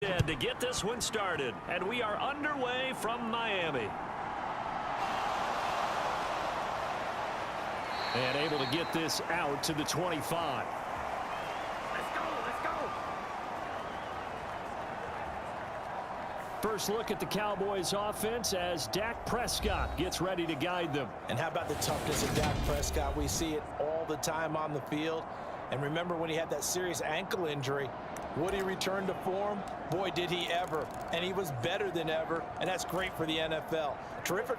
To get this one started, and we are underway from Miami. And able to get this out to the 25. Let's go. First look at the Cowboys offense as Dak Prescott gets ready to guide them. And how about the toughness of Dak Prescott? We see it all the time on the field. And remember when he had that serious ankle injury, would he return to form? Boy, did he ever. And he was better than ever, and that's great for the NFL. Terrific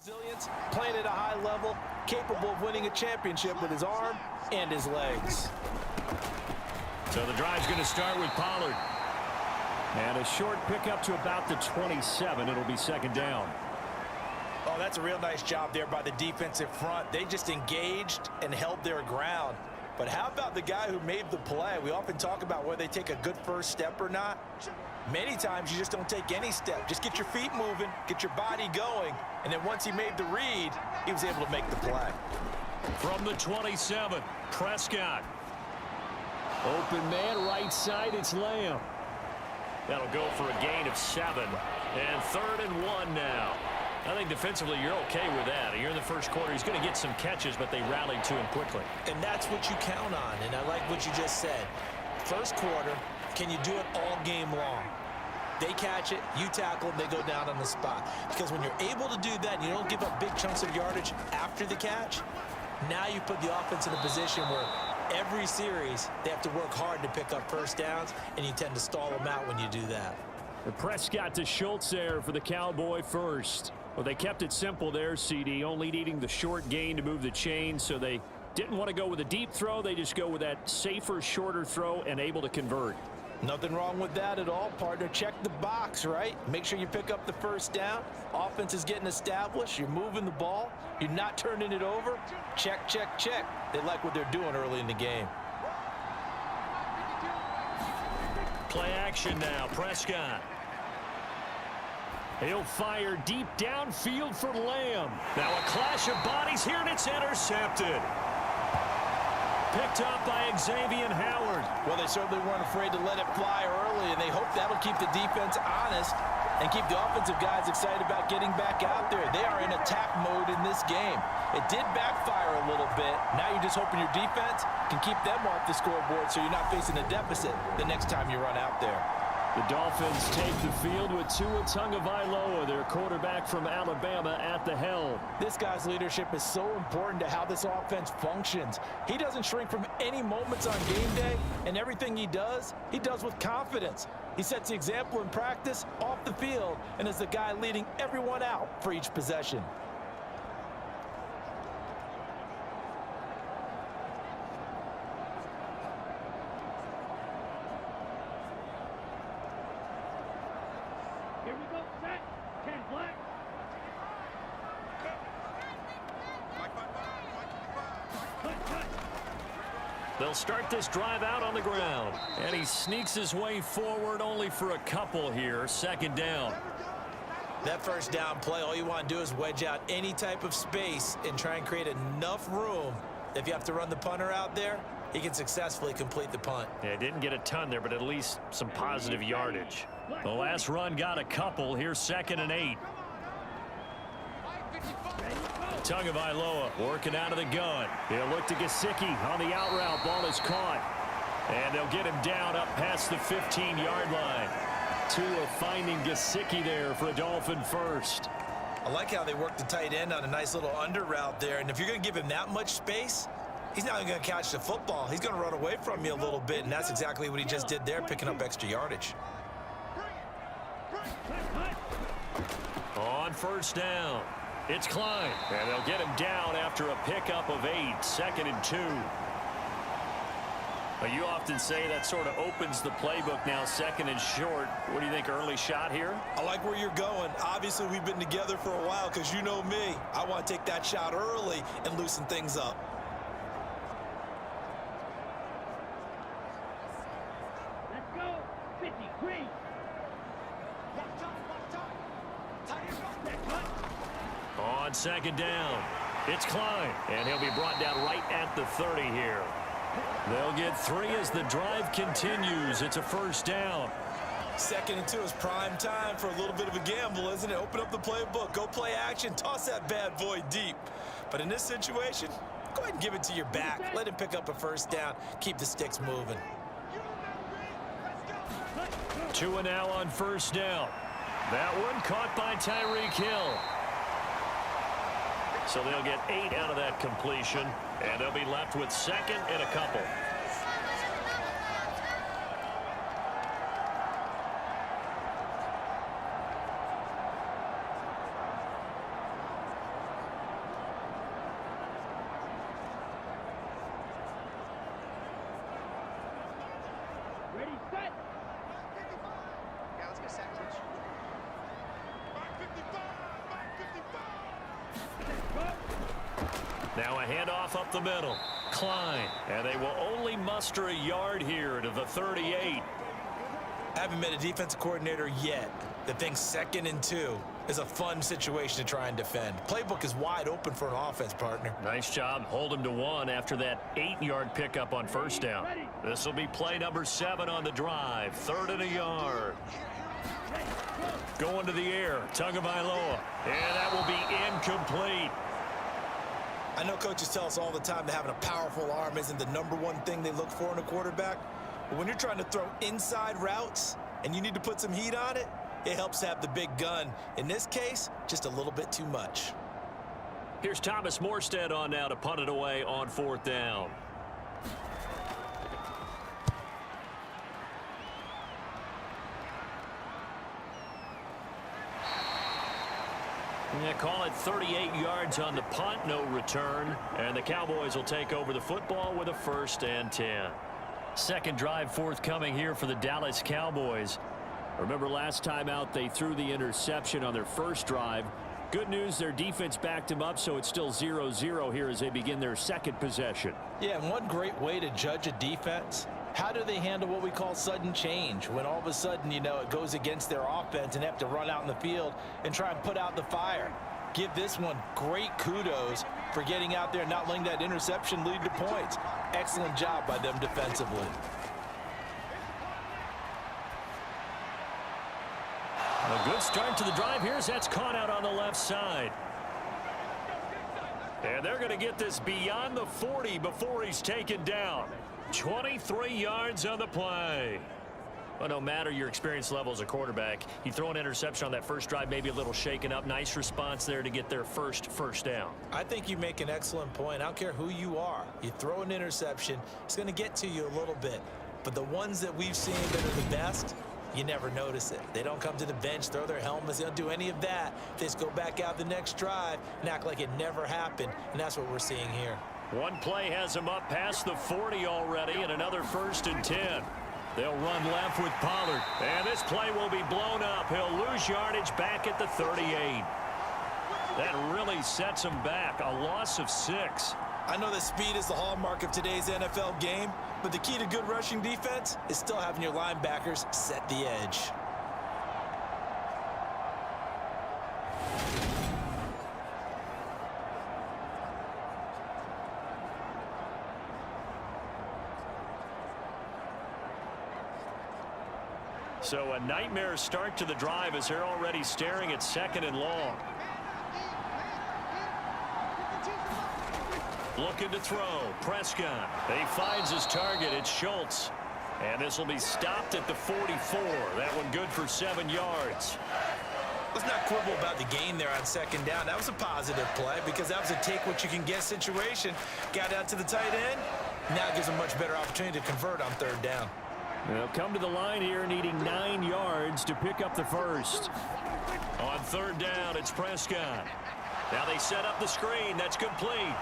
resilience, playing at a high level, capable of winning a championship with his arm and his legs. So the drive's going to start with Pollard. And a short pickup to about the 27. It'll be second down. Oh, that's a real nice job there by the defensive front. They just engaged and held their ground. But how about the guy who made the play? We often talk about whether they take a good first step or not. Many times you just don't take any step. Just get your feet moving, get your body going, and then once he made the read, he was able to make the play. From the 27, Prescott. Open man, right side, it's Lamb. That'll go for a gain of 7. And 3rd and 1 now. I think defensively you're okay with that. You're in the first quarter. He's going to get some catches, but they rallied to him quickly. And that's what you count on, and I like what you just said. First quarter, can you do it all game long? They catch it, you tackle them, they go down on the spot. Because when you're able to do that and you don't give up big chunks of yardage after the catch, now you put the offense in a position where every series they have to work hard to pick up first downs, and you tend to stall them out when you do that. The Prescott to Schultz there for the Cowboy first. Well, they kept it simple there, CD, only needing the short gain to move the chain, so they didn't want to go with a deep throw. They just go with that safer, shorter throw and able to convert. Nothing wrong with that at all, partner. Check the box, right? Make sure you pick up the first down. Offense is getting established. You're moving the ball. You're not turning it over. Check, check, check. They like what they're doing early in the game. Play action now, Prescott. He'll fire deep downfield for Lamb. Now a clash of bodies here, and it's intercepted. Picked up by Xavier Howard. Well, they certainly weren't afraid to let it fly early, and they hope that'll keep the defense honest and keep the offensive guys excited about getting back out there. They are in attack mode in this game. It did backfire a little bit. Now you're just hoping your defense can keep them off the scoreboard so you're not facing a deficit the next time you run out there. The Dolphins take the field with Tua Tagovailoa, their quarterback from Alabama, at the helm. This guy's leadership is so important to how this offense functions. He doesn't shrink from any moments on game day, and everything he does with confidence. He sets the example in practice, off the field, and is the guy leading everyone out for each possession. Here we go, set. 10 black. They'll start this drive out on the ground. And he sneaks his way forward only for a couple here. Second down. That first down play, all you want to do is wedge out any type of space and try and create enough room. If you have to run the punter out there, he can successfully complete the punt. Yeah, didn't get a ton there, but at least some positive yardage. The last run got a couple. Here's 2nd and 8. Tagovailoa working out of the gun. He'll look to Gesicki on the out route. Ball is caught. And they'll get him down up past the 15-yard line. Tua finding Gesicki there for a Dolphin first. I like how they work the tight end on a nice little under route there. And if you're going to give him that much space, he's not going to catch the football. He's going to run away from you a little bit, and that's exactly what he just did there, picking up extra yardage. On first down, it's Klein. And they'll get him down after a pickup of 8. 2nd and 2. But you often say that sort of opens the playbook now, 2nd and short. What do you think, early shot here? I like where you're going. Obviously, we've been together for a while because you know me. I want to take that shot early and loosen things up. Let's go. 53. On 2nd down, It's Klein, and he'll be brought down right at the 30 here. They'll get 3 as the drive continues. It's a first down. 2nd and 2 is prime time for a little bit of a gamble, isn't it? Open up the playbook, go play action, toss that bad boy deep. But in this situation, go ahead and give it to your back. Let him pick up a first down. Keep the sticks moving. 2 and now on first down. That one caught by Tyreek Hill. So they'll get 8 out of that completion, and they'll be left with 2nd and a couple. Ready, set. Yeah, let's get set, coach. Now a handoff up the middle. Klein, and they will only muster a yard here to the 38. Haven't met a defensive coordinator yet that thinks 2nd and 2 is a fun situation to try and defend. Playbook is wide open for an offense, partner. Nice job. Hold him to 1 after that 8-yard pickup on first down. This will be play number 7 on the drive. 3rd and a yard. Going to the air. Tagovailoa. And that will be incomplete. I know coaches tell us all the time that having a powerful arm isn't the #1 thing they look for in a quarterback. But when you're trying to throw inside routes and you need to put some heat on it, it helps to have the big gun. In this case, just a little bit too much. Here's Thomas Morstead on now to punt it away on 4th down. Yeah, call it 38 yards on the punt, no return. And the Cowboys will take over the football with a 1st and 10. Second drive forthcoming here for the Dallas Cowboys. Remember last time out they threw the interception on their first drive. Good news, their defense backed him up, so it's still 0-0 here as they begin their second possession. Yeah, and one great way to judge a defense, how do they handle what we call sudden change? When all of a sudden, you know, it goes against their offense and they have to run out in the field and try and put out the fire. Give this one great kudos for getting out there and not letting that interception lead to points. Excellent job by them defensively. A good start to the drive here as that's caught out on the left side. And they're going to get this beyond the 40 before he's taken down. 23 yards on the play. Well, no matter your experience level as a quarterback, you throw an interception on that first drive, maybe a little shaken up. Nice response there to get their first down. I think you make an excellent point. I don't care who you are. You throw an interception, it's going to get to you a little bit. But the ones that we've seen that are the best, you never notice it. They don't come to the bench, throw their helmets. They don't do any of that. They just go back out the next drive and act like it never happened. And that's what we're seeing here. One play has him up past the 40 already, and another 1st and 10. They'll run left with Pollard. And this play will be blown up. He'll lose yardage back at the 38. That really sets him back. A loss of 6. I know that speed is the hallmark of today's NFL game, but the key to good rushing defense is still having your linebackers set the edge. So a nightmare start to the drive as they're already staring at 2nd and long. Looking to throw. Prescott. He finds his target. It's Schultz. And this will be stopped at the 44. That one good for 7 yards. Let's not quibble about the gain there on 2nd down. That was a positive play because that was a take-what-you-can-get situation. Got out to the tight end. Now it gives them a much better opportunity to convert on 3rd down. They'll come to the line here needing 9 yards to pick up the first. On 3rd down, it's Prescott. Now they set up the screen. That's complete.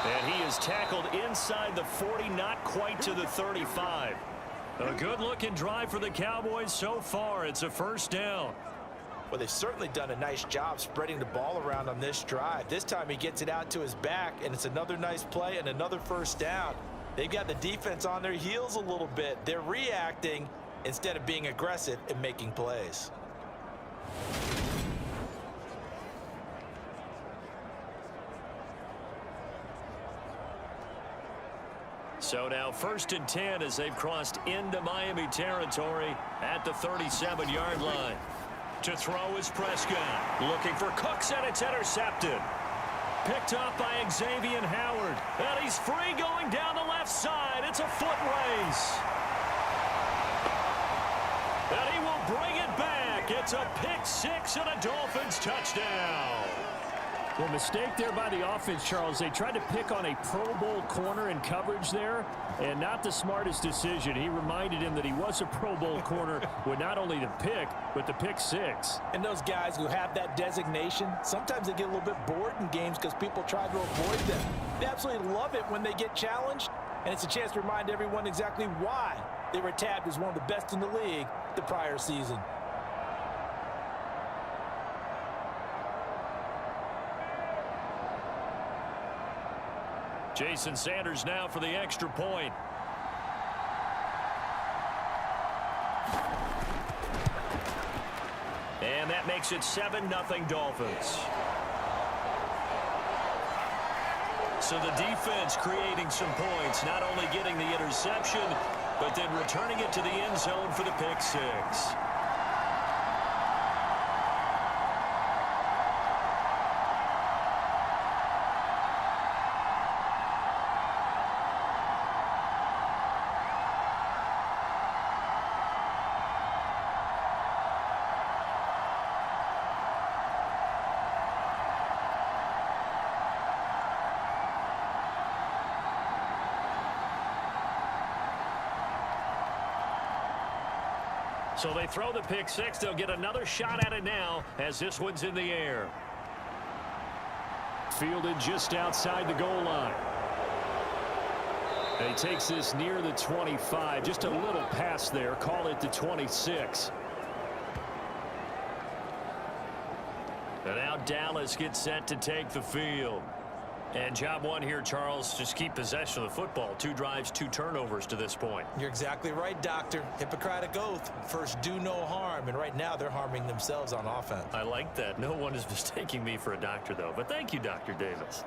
And he is tackled inside the 40, not quite to the 35. A good-looking drive for the Cowboys so far. It's a 1st down. Well, they've certainly done a nice job spreading the ball around on this drive. This time he gets it out to his back, and it's another nice play and another 1st down. They've got the defense on their heels a little bit. They're reacting instead of being aggressive and making plays. So now 1st and 10 as they've crossed into Miami territory at the 37-yard line. To throw is Prescott. Looking for Cooks, and it's intercepted. Picked up by Xavier Howard. And he's free going down the left side. It's a foot race. And he will bring it back. It's a pick-6 and a Dolphins touchdown. Well, mistake there by the offense, Charles. They tried to pick on a Pro Bowl corner in coverage there, and not the smartest decision. He reminded him that he was a Pro Bowl corner with not only the pick, but the pick-6. And those guys who have that designation, sometimes they get a little bit bored in games because people try to avoid them. They absolutely love it when they get challenged, and it's a chance to remind everyone exactly why they were tabbed as one of the best in the league the prior season. Jason Sanders now for the extra point. And that makes it 7-0 Dolphins. So the defense creating some points, not only getting the interception, but then returning it to the end zone for the pick-6. So they throw the pick-6. They'll get another shot at it now as this one's in the air. Fielded just outside the goal line. And he takes this near the 25. Just a little pass there. Call it the 26. And now Dallas gets set to take the field. And job one here, Charles, just keep possession of the football. 2 drives, 2 turnovers to this point. You're exactly right, Doctor. Hippocratic oath. First, do no harm. And right now, they're harming themselves on offense. I like that. No one is mistaking me for a doctor, though. But thank you, Dr. Davis.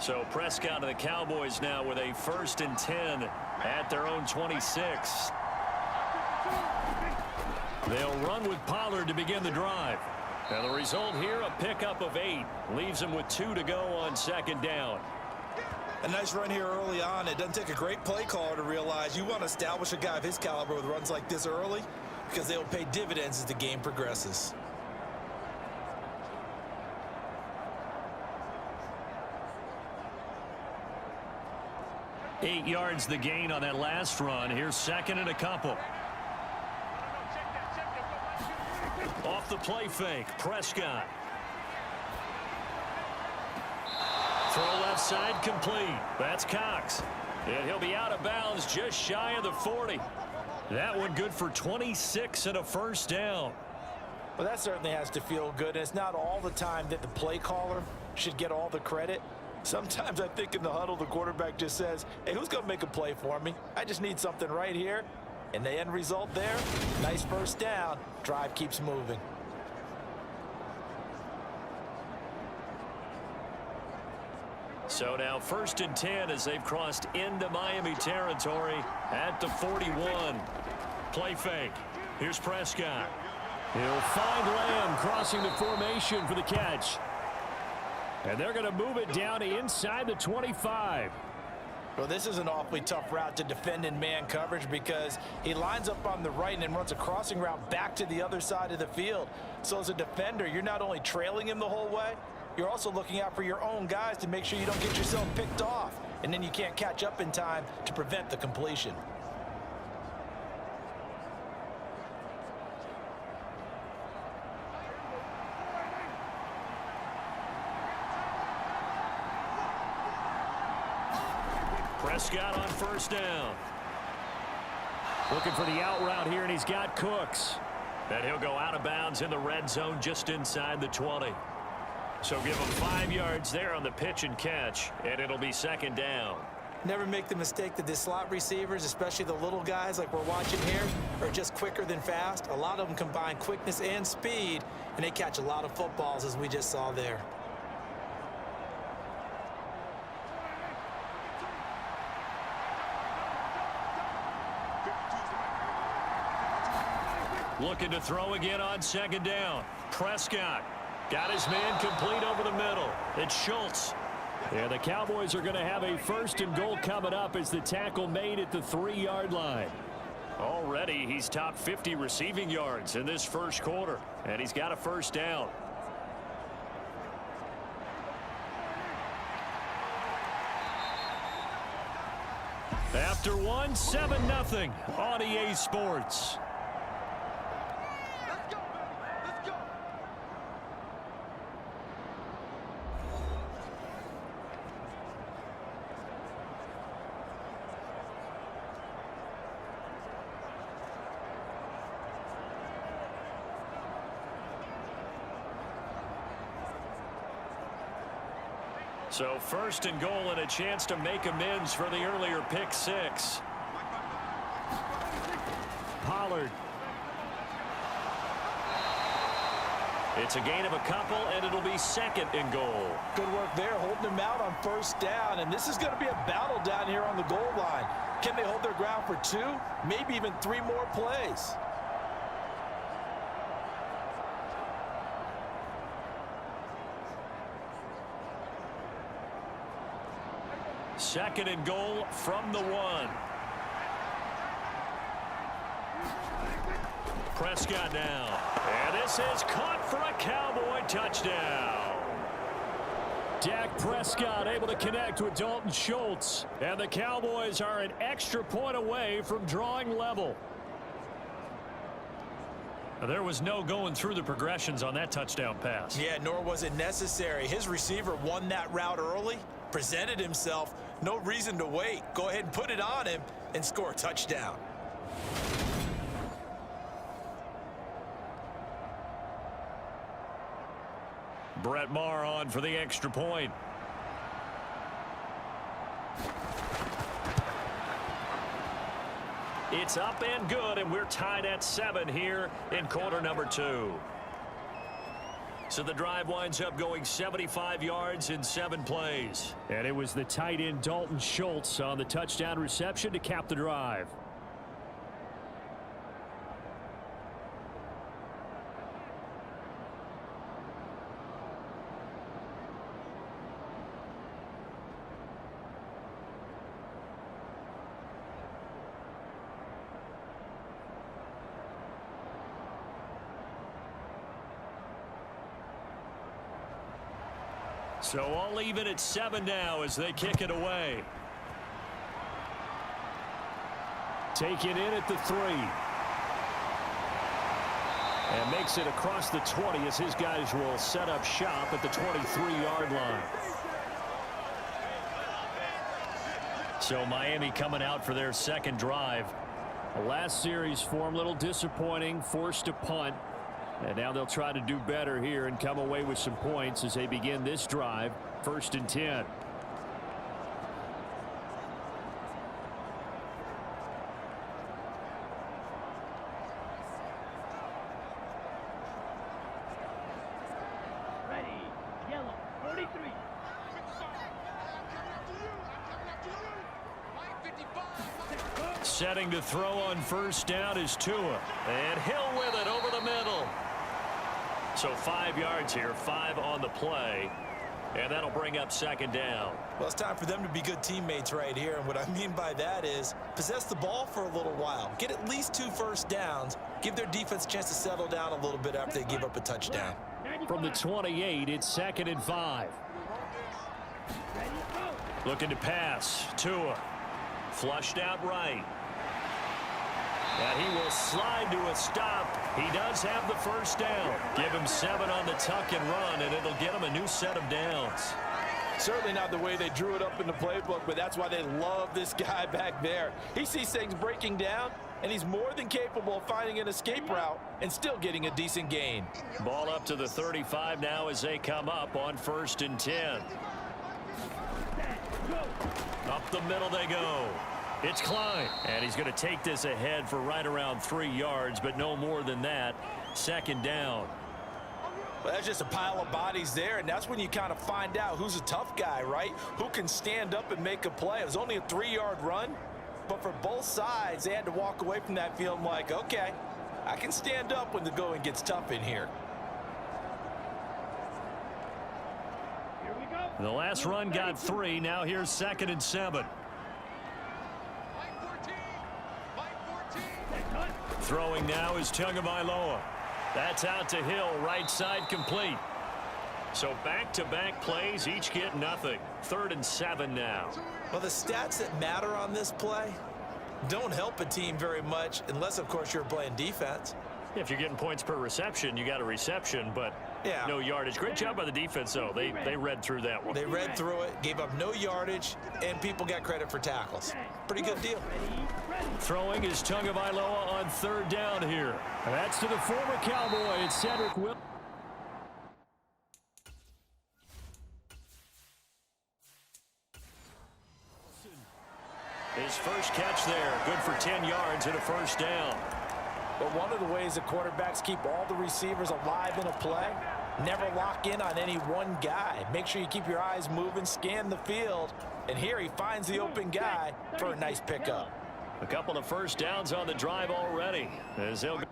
So Prescott and the Cowboys now with a 1st and 10 at their own 26. They'll run with Pollard to begin the drive. Now the result here, a pickup of 8. Leaves them with 2 to go on 2nd down. A nice run here early on. It doesn't take a great play caller to realize you want to establish a guy of his caliber with runs like this early because they will pay dividends as the game progresses. Eight yards the gain on that last run. Here's 2nd and a couple. Off the play fake, Prescott. Throw left side complete. That's Cox. And he'll be out of bounds just shy of the 40. That one good for 26 and a 1st down. Well, that certainly has to feel good. And it's not all the time that the play caller should get all the credit. Sometimes I think in the huddle, the quarterback just says, hey, who's going to make a play for me? I just need something right here. And the end result there, nice 1st down. Drive keeps moving. So now 1st and 10 as they've crossed into Miami territory at the 41. Play fake. Here's Prescott. He'll find Lamb crossing the formation for the catch. And they're going to move it down to inside the 25. Well, this is an awfully tough route to defend in man coverage because he lines up on the right and then runs a crossing route back to the other side of the field. So as a defender, you're not only trailing him the whole way, you're also looking out for your own guys to make sure you don't get yourself picked off. And then you can't catch up in time to prevent the completion. Prescott on 1st down. Looking for the out route here, and he's got Cooks. And he'll go out of bounds in the red zone just inside the 20. So give him 5 yards there on the pitch and catch, and it'll be 2nd down. Never make the mistake that the slot receivers, especially the little guys like we're watching here, are just quicker than fast. A lot of them combine quickness and speed, and they catch a lot of footballs, as we just saw there. Looking to throw again on second down. Prescott got his man complete over the middle. It's Schultz. Yeah, the Cowboys are going to have a 1st and goal coming up as the tackle made at the 3-yard line. Already, he's top 50 receiving yards in this first quarter, and he's got a 1st down. After one, 7-0 on EA Sports. Let's go. Let's go. So 1st and goal and a chance to make amends for the earlier pick 6. Pollard. It's a gain of a couple, and it'll be 2nd and goal. Good work there, holding them out on 1st down, and this is going to be a battle down here on the goal line. Can they hold their ground for 2, maybe even 3 more plays? Second and goal from the 1. Prescott now. And this is caught for a Cowboy touchdown. Dak Prescott able to connect with Dalton Schultz. And the Cowboys are an extra point away from drawing level. There was no going through the progressions on that touchdown pass. Yeah, nor was it necessary. His receiver won that route early, presented himself. No reason to wait. Go ahead and put it on him and score a touchdown. Brett Maher on for the extra point. It's up and good, and we're tied at 7 here in quarter number 2. So the drive winds up going 75 yards in 7 plays. And it was the tight end Dalton Schultz on the touchdown reception to cap the drive. So all even at 7 now as they kick it away. Taken in at the 3. And makes it across the 20 as his guys will set up shop at the 23-yard line. So Miami coming out for their second drive. The last series for him, a little disappointing, forced to punt. And now they'll try to do better here and come away with some points as they begin this drive. 1st and 10. Ready, yellow, 43. Setting to throw on 1st down is Tua. And Hill with it over the middle. So 5 yards here, 5 on the play. And that'll bring up 2nd down. Well, it's time for them to be good teammates right here. And what I mean by that is possess the ball for a little while. Get at least 2 first downs. Give their defense a chance to settle down a little bit after they give up a touchdown. From the 28, it's 2nd and 5. Looking to pass. Tua. Flushed out right. And he will slide to a stop. He does have the 1st down. Give him 7 on the tuck and run, and it'll get him a new set of downs. Certainly not the way they drew it up in the playbook, but that's why they love this guy back there. He sees things breaking down, and he's more than capable of finding an escape route and still getting a decent gain. Ball up to the 35 now as they come up on 1st and 10. Up the middle they go. It's Klein. And he's going to take this ahead for right around 3 yards, but no more than that. Second down. Well, that's just a pile of bodies there, and that's when you kind of find out who's a tough guy, right? Who can stand up and make a play. It was only a 3-yard run, but for both sides, they had to walk away from that feeling like, okay, I can stand up when the going gets tough in here. Here we go. The last run got 3. Now here's 2nd and 7. Throwing now is Tagovailoa. That's out to Hill, right side complete. So back-to-back plays, each get nothing. 3rd and 7 now. Well, the stats that matter on this play don't help a team very much unless, of course, you're playing defense. If you're getting points per reception, you got a reception, but Yeah. no yardage. Great job by the defense, though. They read through that one. They read through it, gave up no yardage, and people got credit for tackles. Pretty good deal. Throwing is Tagovailoa on 3rd down here. And that's to the former Cowboy. It's Cedric Will. His first catch there. Good for 10 yards and a first down. But one of the ways the quarterbacks keep all the receivers alive in a play, never lock in on any one guy. Make sure you keep your eyes moving, scan the field, and here he finds the open guy for a nice pickup. A couple of first downs on the drive already. As they'll go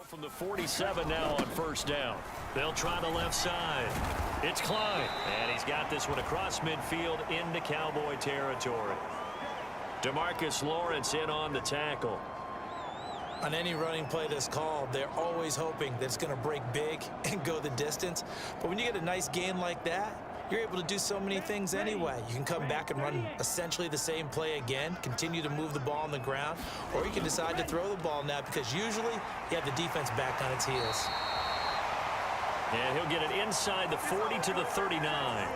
from the 47 now on first down. They'll try the left side. It's Klein. And he's got this one across midfield into Cowboy territory. DeMarcus Lawrence in on the tackle. On any running play that's called, they're always hoping that it's going to break big and go the distance. But when you get a nice gain like that, you're able to do so many things anyway. You can come back and run essentially the same play again, continue to move the ball on the ground, or you can decide to throw the ball now because usually you have the defense back on its heels. And he'll get it inside the 40 to the 39.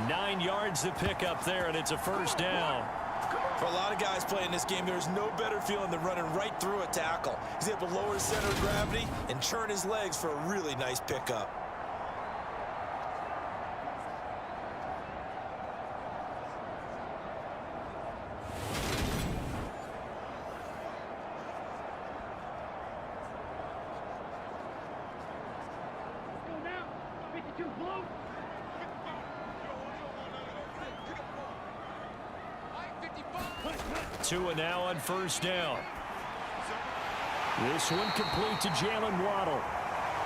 9 yards to pick up there, and it's a first down. For a lot of guys playing this game, there's no better feeling than running right through a tackle. He's able to lower his center of gravity and churn his legs for a really nice pickup. Go now. 52 blue. 2 and now on first down. This one complete to Jalen Waddle.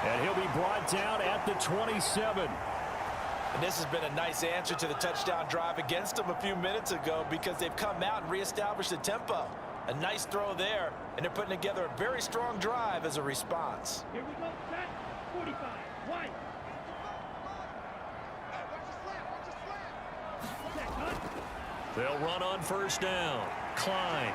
And he'll be brought down at the 27. And this has been a nice answer to the touchdown drive against them a few minutes ago because they've come out and reestablished the tempo. A nice throw there, and they're putting together a very strong drive as a response. Here we go. Set. 45. Wide. Set. Cut. They'll run on first down. Klein.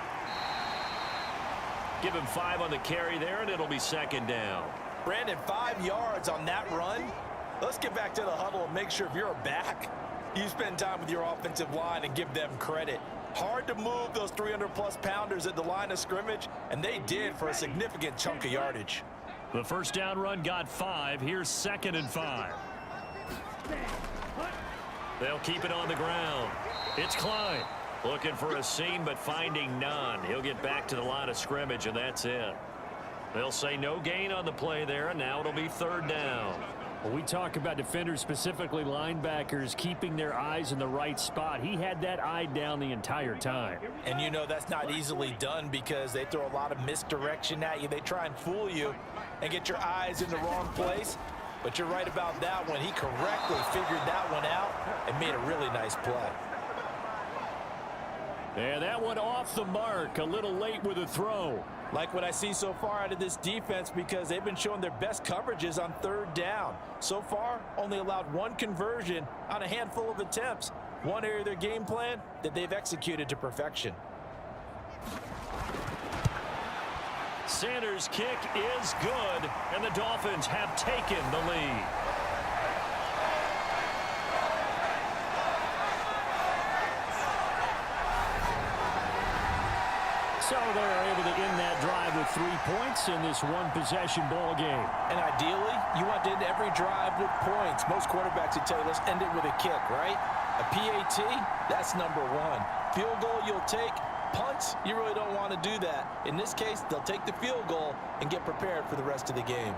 Give him 5 on the carry there, and it'll be second down. Brandon, 5 yards on that run. Let's get back to the huddle and make sure if you're a back, you spend time with your offensive line and give them credit. Hard to move those 300-plus pounders at the line of scrimmage, and they did for a significant chunk of yardage. The first down run got 5. Here's 2nd and 5. They'll keep it on the ground. It's Klein. Looking for a seam, but finding none. He'll get back to the line of scrimmage, and that's it. They'll say no gain on the play there, and now it'll be third down. Well, we talk about defenders, specifically linebackers, keeping their eyes in the right spot. He had that eye down the entire time. And you know that's not easily done because they throw a lot of misdirection at you. They try and fool you and get your eyes in the wrong place. But you're right about that one. He correctly figured that one out and made a really nice play. And that one off the mark, a little late with a throw. Like what I see so far out of this defense because they've been showing their best coverages on third down. So far, only allowed 1 conversion on a handful of attempts. One area of their game plan that they've executed to perfection. Sanders' kick is good, and the Dolphins have taken the lead. So they're able to end that drive with 3 points in this one-possession ball game. And ideally, you want to end every drive with points. Most quarterbacks would tell you, let's end it with a kick, right? A PAT, that's number one. Field goal you'll take. Punts, you really don't want to do that. In this case, they'll take the field goal and get prepared for the rest of the game.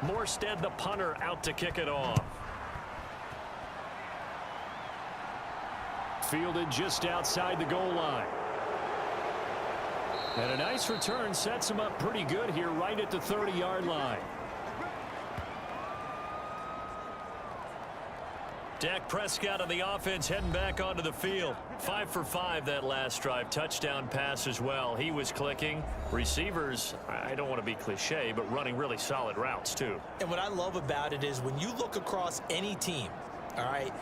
Morstead, the punter, out to kick it off. Fielded just outside the goal line. And a nice return sets him up pretty good here right at the 30-yard line. Dak Prescott on the offense heading back onto the field. 5 for 5 that last drive. Touchdown pass as well. He was clicking. Receivers, I don't want to be cliche, but running really solid routes too. And what I love about it is when you look across any team, all right,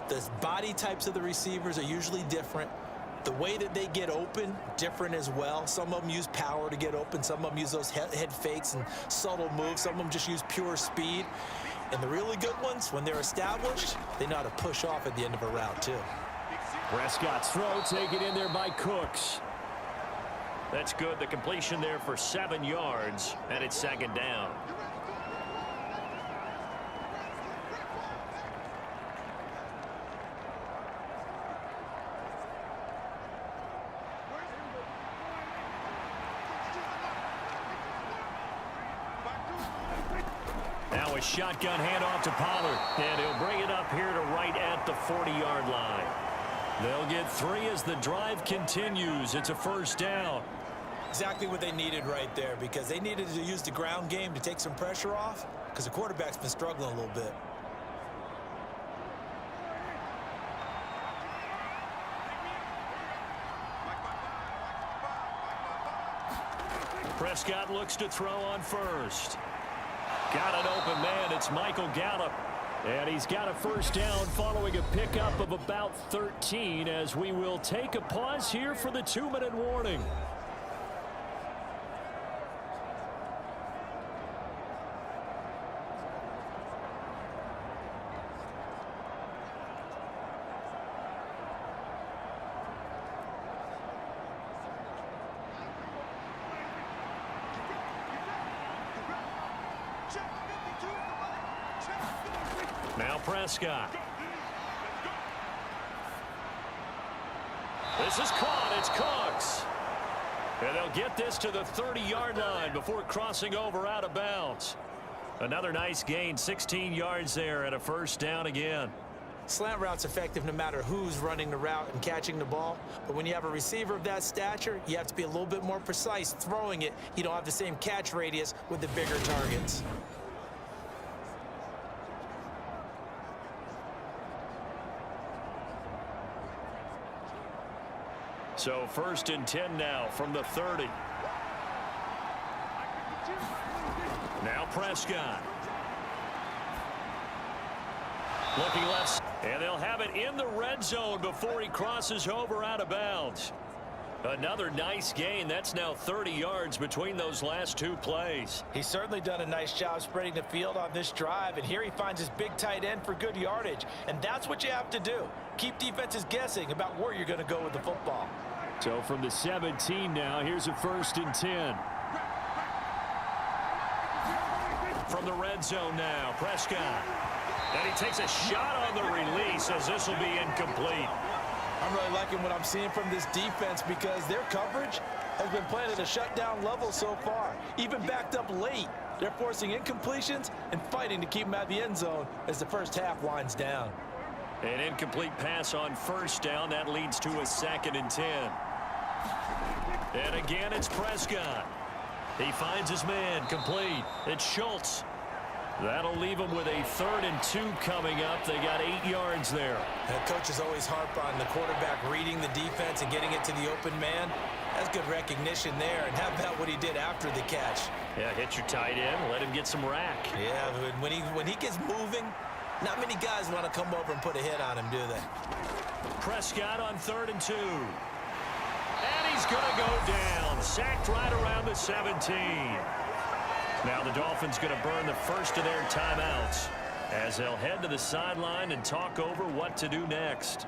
the body types of the receivers are usually different. The way that they get open, different as well. Some of them use power to get open. Some of them use those head fakes and subtle moves. Some of them just use pure speed. And the really good ones, when they're established, they know how to push off at the end of a route, too. Prescott's throw taken in there by Cooks. That's good. The completion there for 7 yards, and it's second down. Now a shotgun handoff to Pollard, and he'll bring it up here to right at the 40-yard line. They'll get 3 as the drive continues. It's a first down. Exactly what they needed right there, because they needed to use the ground game to take some pressure off, because the quarterback's been struggling a little bit. Prescott looks to throw on first. Got an open man. It's Michael Gallup. And he's got a first down following a pickup of about 13 as we will take a pause here for the 2-minute warning. Now Prescott. This is caught. It's Cooks. And they'll get this to the 30-yard line before crossing over out of bounds. Another nice gain, 16 yards there and a first down again. Slant route's effective no matter who's running the route and catching the ball. But when you have a receiver of that stature, you have to be a little bit more precise throwing it. You don't have the same catch radius with the bigger targets. So 1st and 10 now from the 30. Now Prescott. Looking left. And they'll have it in the red zone before he crosses over out of bounds. Another nice gain. That's now 30 yards between those last 2 plays. He's certainly done a nice job spreading the field on this drive, and here he finds his big tight end for good yardage. And that's what you have to do. Keep defenses guessing about where you're going to go with the football. So from the 17 now, here's a 1st and 10. From the red zone now, Prescott. And he takes a shot on the release as this will be incomplete. I'm really liking what I'm seeing from this defense because their coverage has been playing at a shutdown level so far. Even backed up late, they're forcing incompletions and fighting to keep them out of the end zone as the first half winds down. An incomplete pass on first down. That leads to a 2nd and 10. And again, it's Prescott. He finds his man complete. It's Schultz. That'll leave them with a 3rd and 2 coming up. They got 8 yards there. And coaches always harp on the quarterback reading the defense and getting it to the open man. That's good recognition there. And how about what he did after the catch? Yeah, hit your tight end. Let him get some rack. Yeah, but when he gets moving, not many guys want to come over and put a hit on him, do they? Prescott on 3rd and 2. And he's going to go down. Sacked right around the 17. Now the Dolphins going to burn the first of their timeouts as they'll head to the sideline and talk over what to do next.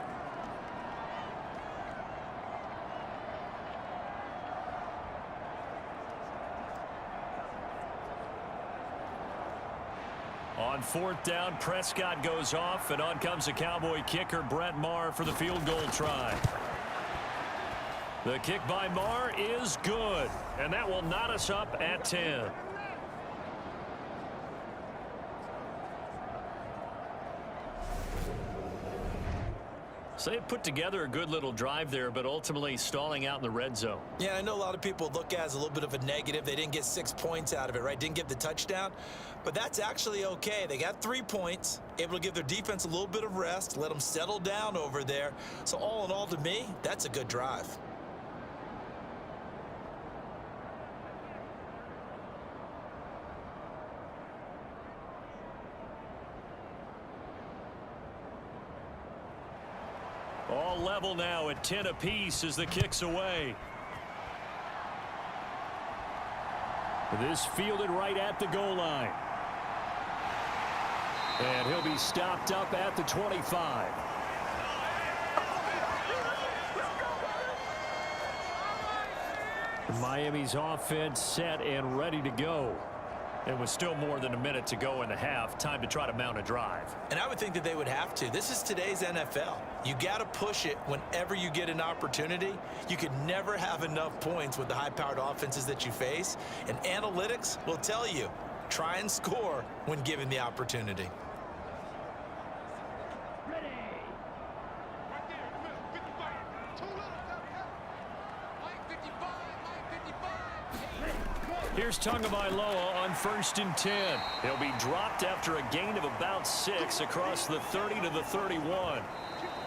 On fourth down, Prescott goes off, and on comes the Cowboy kicker, Brett Maher, for the field goal try. The kick by Maher is good, and that will knot us up at 10. So they put together a good little drive there, but ultimately stalling out in the red zone. Yeah, I know a lot of people look at it as a little bit of a negative. They didn't get 6 points out of it, right? Didn't get the touchdown. But that's actually okay. They got 3 points, able to give their defense a little bit of rest, let them settle down over there. So all in all, to me, that's a good drive. All level now at 10 apiece as the kick's away. This fielded right at the goal line. And he'll be stopped up at the 25. Miami's offense set and ready to go. And with still more than a minute to go in the half, time to try to mount a drive. And I would think that they would have to. This is today's NFL. You got to push it whenever you get an opportunity. You could never have enough points with the high-powered offenses that you face. And analytics will tell you, try and score when given the opportunity. Ready. Right there, come here, 55. Too little, Mike 55, Mike 55. Here's Tagovailoa on 1st and 10. He'll be dropped after a gain of about 6 across the 30 to the 31.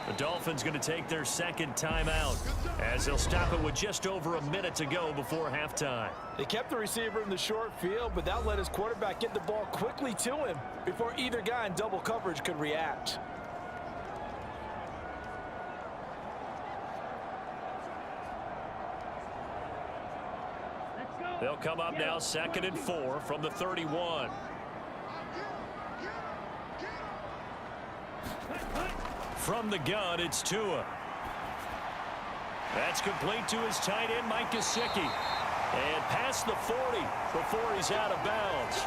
The Dolphins going to take their second timeout as they'll stop it with just over a minute to go before halftime. They kept the receiver in the short field, but that let his quarterback get the ball quickly to him before either guy in double coverage could react. Let's go. They'll come up now 2nd and 4 from the 31. From the gun, it's Tua. That's complete to his tight end, Mike Gesicki. And past the 40 before he's out of bounds.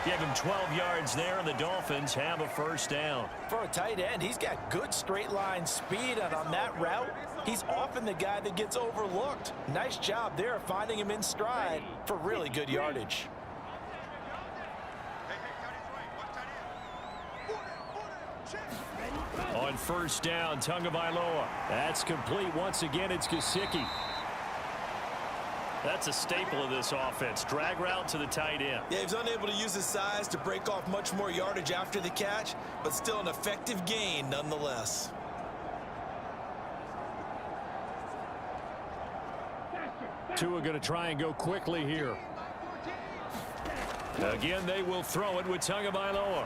Give him 12 yards there, and the Dolphins have a first down. For a tight end, he's got good straight line speed, and on that route, he's often the guy that gets overlooked. Nice job there finding him in stride for really good yardage. On first down, Tagovailoa. That's complete. Once again, it's Gesicki. That's a staple of this offense. Drag route to the tight end. Yeah, he's unable to use his size to break off much more yardage after the catch, but still an effective gain nonetheless. Tua going to try and go quickly here. Again, they will throw it with Tagovailoa.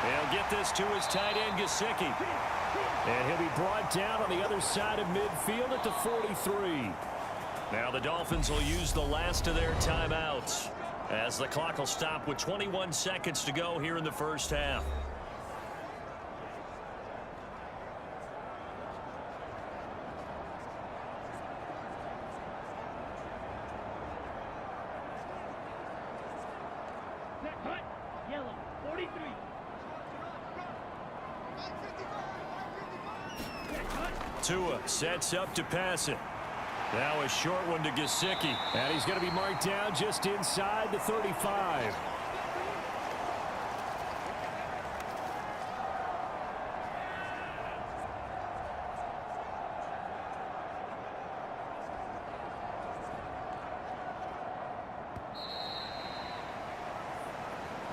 They'll get this to his tight end, Gesicki. And he'll be brought down on the other side of midfield at the 43. Now the Dolphins will use the last of their timeouts as the clock will stop with 21 seconds to go here in the first half. Set, hut, yellow, 43. Set, hut. Tua sets up to pass it. Now a short one to Gesicki. And he's going to be marked down just inside the 35.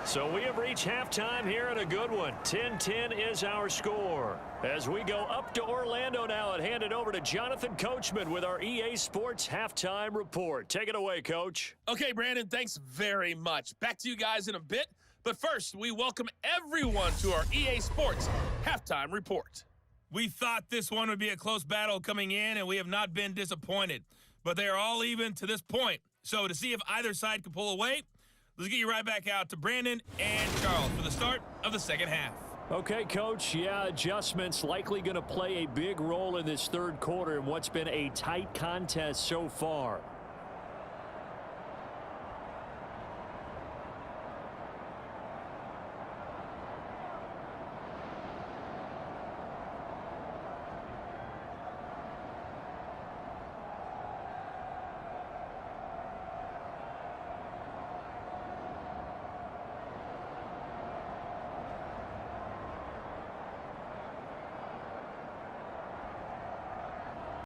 So we have reached halftime here at a good one. 10-10 is our score. As we go up to Orlando now and hand it over to Jonathan Coachman with our EA Sports Halftime Report. Take it away, Coach. Okay, Brandon, thanks very much. Back to you guys in a bit. But first, we welcome everyone to our EA Sports Halftime Report. We thought this one would be a close battle coming in, and we have not been disappointed. But they are all even to this point. So to see if either side can pull away, let's get you right back out to Brandon and Charles for the start of the second half. Okay, Coach. Yeah, adjustments likely going to play a big role in this third quarter in what's been a tight contest so far.